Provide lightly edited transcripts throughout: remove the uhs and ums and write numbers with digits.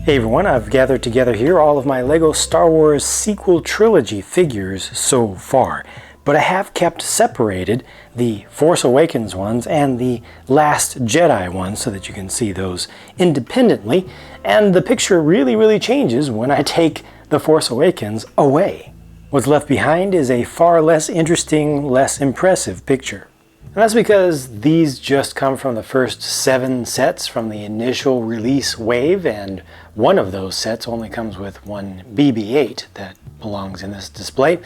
Hey everyone, I've gathered together here all of my LEGO Star Wars sequel trilogy figures so far, but I have kept separated the Force Awakens ones and the Last Jedi ones so that you can see those independently, and the picture really changes when I take the Force Awakens away. What's left behind is a far less interesting, less impressive picture. And that's because these just come from the first 7 sets from the initial release wave, and one of those sets only comes with one BB-8 that belongs in this display.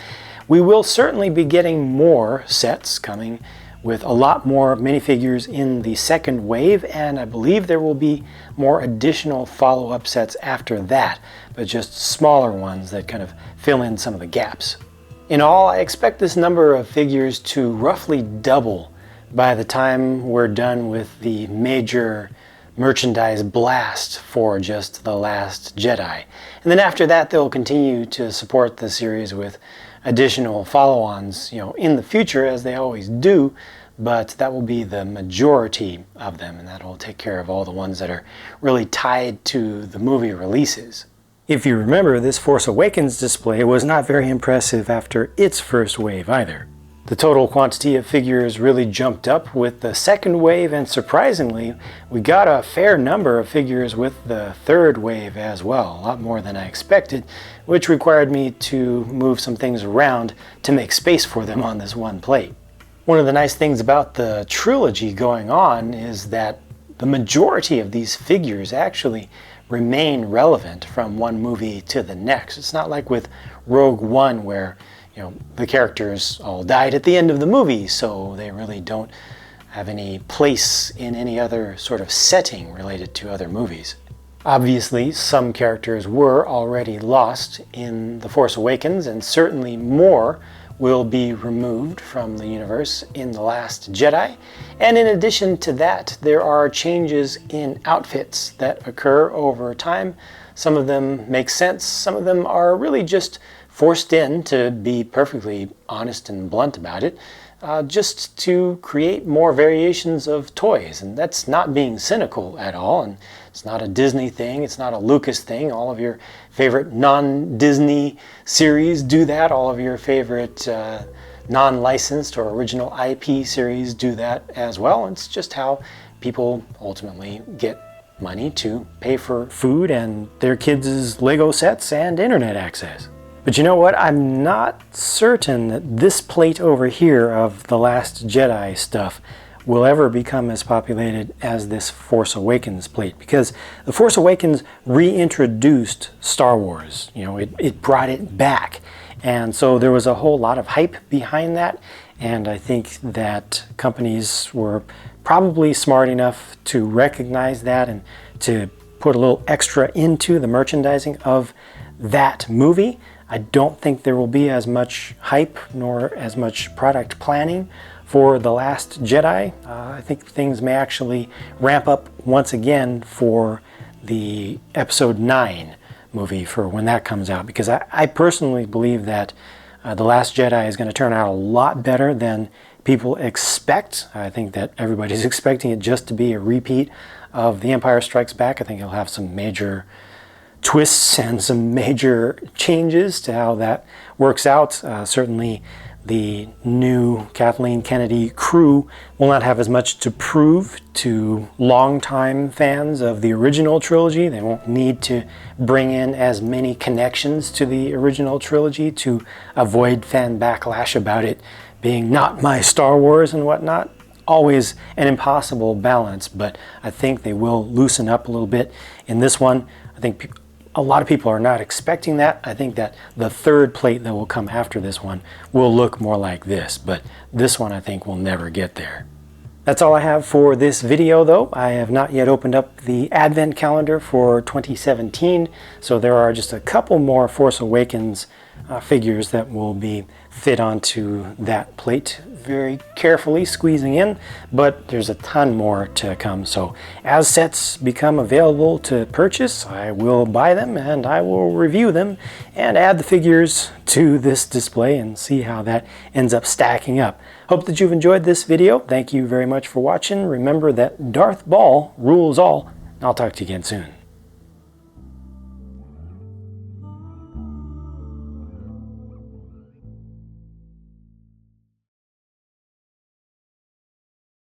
We will certainly be getting more sets coming with a lot more minifigures in the second wave, and I believe there will be more additional follow-up sets after that, but just smaller ones that kind of fill in some of the gaps. In all, I expect this number of figures to roughly double by the time we're done with the major merchandise blast for just The Last Jedi. And then after that, they'll continue to support the series with additional follow-ons, in the future, as they always do, but that will be the majority of them, and that will take care of all the ones that are really tied to the movie releases. If you remember, this Force Awakens display was not very impressive after its first wave either. The total quantity of figures really jumped up with the second wave, and surprisingly, we got a fair number of figures with the third wave as well, a lot more than I expected, which required me to move some things around to make space for them on this one plate. One of the nice things about the trilogy going on is that the majority of these figures actually remain relevant from one movie to the next. It's not like with Rogue One where the characters all died at the end of the movie, so they really don't have any place in any other sort of setting related to other movies. Obviously, some characters were already lost in The Force Awakens, and certainly more will be removed from the universe in The Last Jedi. And in addition to that, there are changes in outfits that occur over time. Some of them make sense, some of them are really just forced in, to be perfectly honest and blunt about it, just to create more variations of toys. And that's not being cynical at all, and it's not a Disney thing, it's not a Lucas thing. All of your favorite non-Disney series do that, all of your favorite non-licensed or original IP series do that as well. It's just how people ultimately get money to pay for food and their kids' Lego sets and internet access. But you know what? I'm not certain that this plate over here of The Last Jedi stuff will ever become as populated as this Force Awakens plate, because The Force Awakens reintroduced Star Wars. It brought it back. And so there was a whole lot of hype behind that, and I think that companies were probably smart enough to recognize that and to put a little extra into the merchandising of that movie. I don't think there will be as much hype nor as much product planning for The Last Jedi. I think things may actually ramp up once again for the Episode 9 movie for when that comes out, because I personally believe that The Last Jedi is going to turn out a lot better than people expect. I think that everybody's expecting it just to be a repeat of The Empire Strikes Back. I think it'll have some major twists and some major changes to how that works out. Certainly the new Kathleen Kennedy crew will not have as much to prove to longtime fans of the original trilogy. They won't need to bring in as many connections to the original trilogy to avoid fan backlash about it being not my Star Wars and whatnot. Always an impossible balance, but I think they will loosen up a little bit in this one. I think a lot of people are not expecting that. I think that the third plate that will come after this one will look more like this, but this one I think will never get there. That's all I have for this video though. I have not yet opened up the Advent calendar for 2017, so there are just a couple more Force Awakens figures that will be fit onto that plate, very carefully squeezing in, but there's a ton more to come. So as sets become available to purchase, I will buy them and I will review them and add the figures to this display and see how that ends up stacking up. Hope that you've enjoyed this video. Thank you very much for watching. Remember that Darth Ball rules all. I'll talk to you again soon.